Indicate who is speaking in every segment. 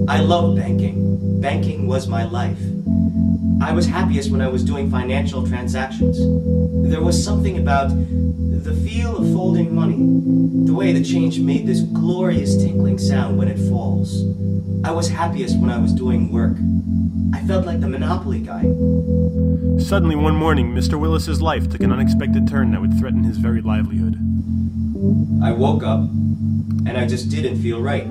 Speaker 1: I love banking. Banking was my life. I was happiest when I was doing financial transactions. There was something about the feel of folding money, the way the change made this glorious tinkling sound when it falls. I was happiest when I was doing work. I felt like the Monopoly guy.
Speaker 2: Suddenly one morning, Mr. Willis's life took an unexpected turn that would threaten his very livelihood.
Speaker 1: I woke up, and I just didn't feel right.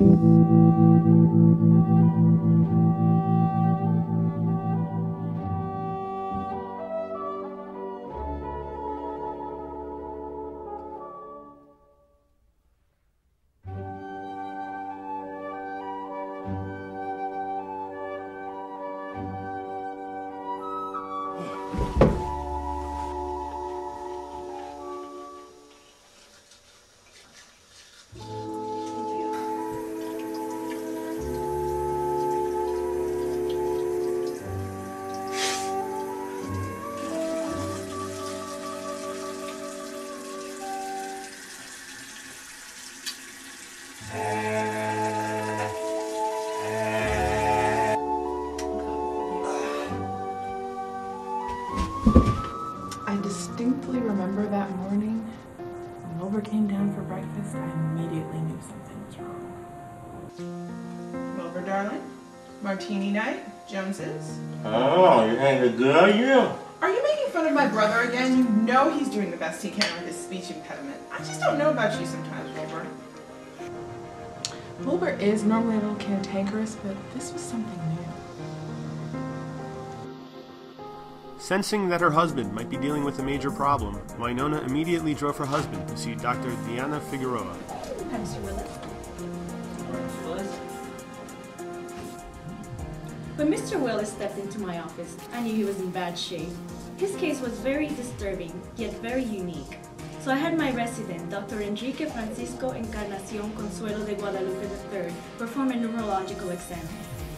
Speaker 3: I distinctly remember that morning when Wilbur came down for breakfast. I immediately knew something was wrong. Wilbur, darling, martini night, Jones's.
Speaker 4: Oh, you had a good year.
Speaker 3: Are you making fun of my brother again? You know he's doing the best he can with his speech impediment. I just don't know about you sometimes, Wilbur. Wilbur is normally a little cantankerous, but this was something new.
Speaker 2: Sensing that her husband might be dealing with a major problem, Winona immediately drove her husband to see Dr. Diana Figueroa.
Speaker 5: Hi, Mr. Willis. When Mr. Willis stepped into my office, I knew he was in bad shape. His case was very disturbing, yet very unique. So I had my resident, Dr. Enrique Francisco Encarnacion Consuelo de Guadalupe III, perform a neurological exam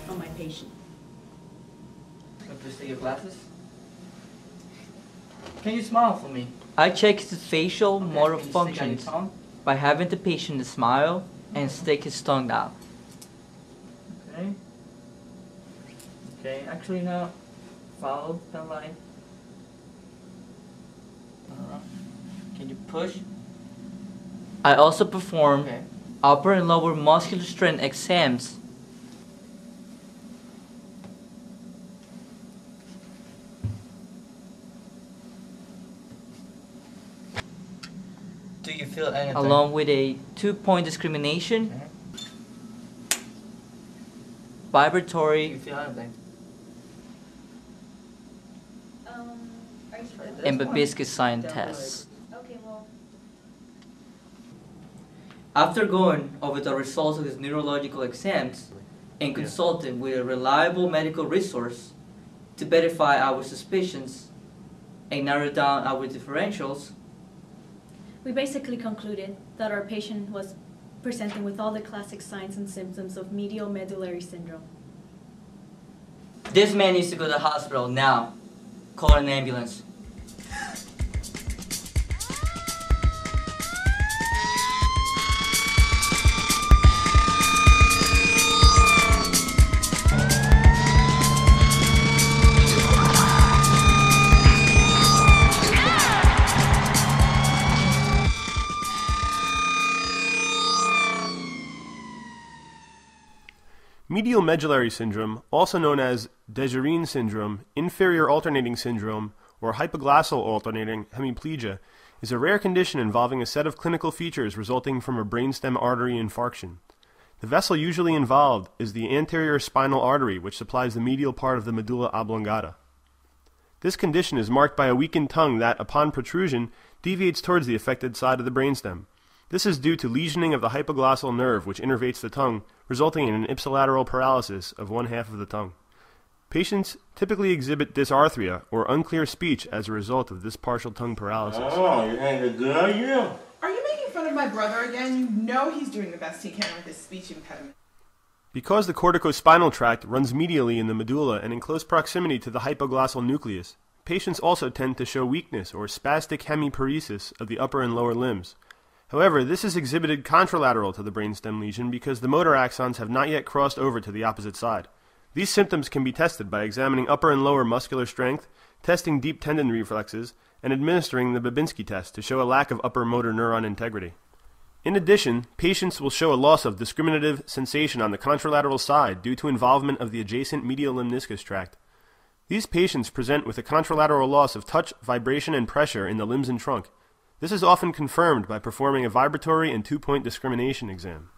Speaker 5: on my patient.
Speaker 6: Can I please take your glasses? Can you smile for me?
Speaker 7: I check his facial motor
Speaker 6: Can you stick out your
Speaker 7: functions
Speaker 6: tongue?
Speaker 7: by having the patient smile and stick his tongue out.
Speaker 6: Okay. Okay, actually now, follow the line. Can you push?
Speaker 7: I also perform
Speaker 6: Okay.
Speaker 7: upper and lower muscular strength exams.
Speaker 6: Do you feel anything?
Speaker 7: Along with a 2-point discrimination,
Speaker 6: Okay. Do
Speaker 7: vibratory,
Speaker 6: you feel anything?
Speaker 5: Are you sure?
Speaker 7: and Babinski sign tests.
Speaker 5: Okay, well.
Speaker 7: After going over the results of his neurological exams and consulting with a reliable medical resource to verify our suspicions and narrow down our differentials,
Speaker 5: We basically concluded that our patient was presenting with all the classic signs and symptoms of medial medullary syndrome.
Speaker 7: this man needs to go to the hospital now. Call an ambulance.
Speaker 2: Medial medullary syndrome, also known as Dejerine syndrome, inferior alternating syndrome, or hypoglossal alternating hemiplegia, is a rare condition involving a set of clinical features resulting from a brainstem artery infarction. The vessel usually involved is the anterior spinal artery, which supplies the medial part of the medulla oblongata. This condition is marked by a weakened tongue that, upon protrusion, deviates towards the affected side of the brainstem. This is due to lesioning of the hypoglossal nerve which innervates the tongue, resulting in an ipsilateral paralysis of one half of the tongue. Patients typically exhibit dysarthria, or unclear speech, as a result of this partial tongue paralysis.
Speaker 4: Oh, you had a good year.
Speaker 3: Are you making fun of my brother again? You know he's doing the best he can with his speech impediment.
Speaker 2: Because the corticospinal tract runs medially in the medulla and in close proximity to the hypoglossal nucleus, patients also tend to show weakness or spastic hemiparesis of the upper and lower limbs. However, this is exhibited contralateral to the brainstem lesion because the motor axons have not yet crossed over to the opposite side. These symptoms can be tested by examining upper and lower muscular strength, testing deep tendon reflexes, and administering the Babinski test to show a lack of upper motor neuron integrity. In addition, patients will show a loss of discriminative sensation on the contralateral side due to involvement of the adjacent medial limniscus tract. These patients present with a contralateral loss of touch, vibration, and pressure in the limbs and trunk. This is often confirmed by performing a vibratory and two-point discrimination exam.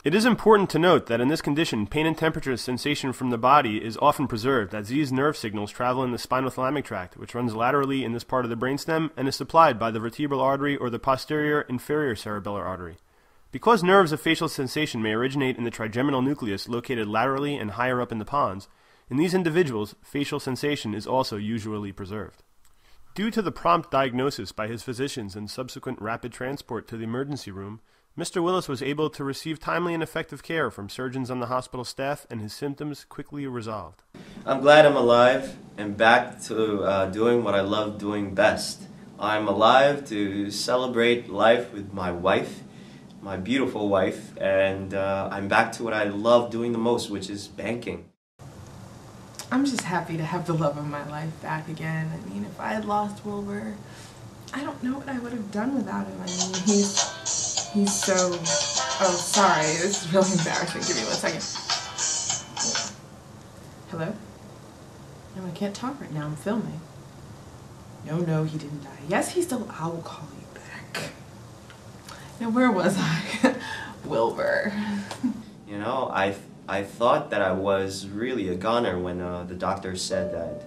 Speaker 2: It is important to note that in this condition, pain and temperature sensation from the body is often preserved, as these nerve signals travel in the spinothalamic tract, which runs laterally in this part of the brainstem and is supplied by the vertebral artery or the posterior inferior cerebellar artery. Because nerves of facial sensation may originate in the trigeminal nucleus located laterally and higher up in the pons, in these individuals, facial sensation is also usually preserved. Due to the prompt diagnosis by his physicians and subsequent rapid transport to the emergency room, Mr. Willis was able to receive timely and effective care from surgeons on the hospital staff, and his symptoms quickly resolved.
Speaker 1: I'm glad I'm alive and back to doing what I love doing best. I'm alive to celebrate life with my wife, my beautiful wife, and I'm back to what I love doing the most, which is banking.
Speaker 3: I'm just happy to have the love of my life back again. I mean, if I had lost Wilbur, I don't know what I would have done without him. I mean, he's so... Oh, sorry, this is really embarrassing. Give me 1 second. Hello? No, I can't talk right now. I'm filming. No, he didn't die. Yes, he's still... I will call you back. Now, where was I? Wilbur.
Speaker 1: You know, I thought that I was really a goner when the doctor said that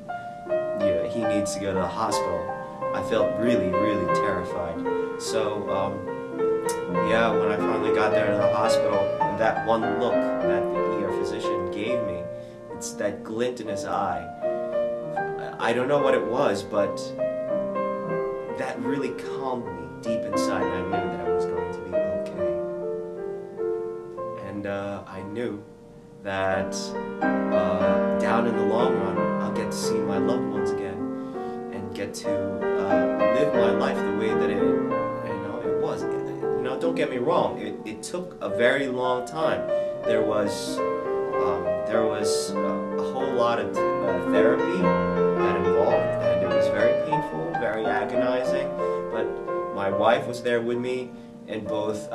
Speaker 1: he needs to go to the hospital. I felt really, really terrified. So, yeah, when I finally got there to the hospital, that one look that the ER physician gave me, it's that glint in his eye. I don't know what it was, but that really calmed me deep inside, and I knew that I was going to be okay. And I knew that down in the long run, I'll get to see my loved ones again and get to live my life the way that it was. Don't get me wrong, it took a very long time. There was a whole lot of therapy that involved, and it was very painful, very agonizing, but my wife was there with me, and both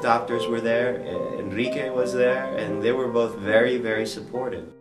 Speaker 1: doctors were there. Enrique was there, and they were both very, very supportive.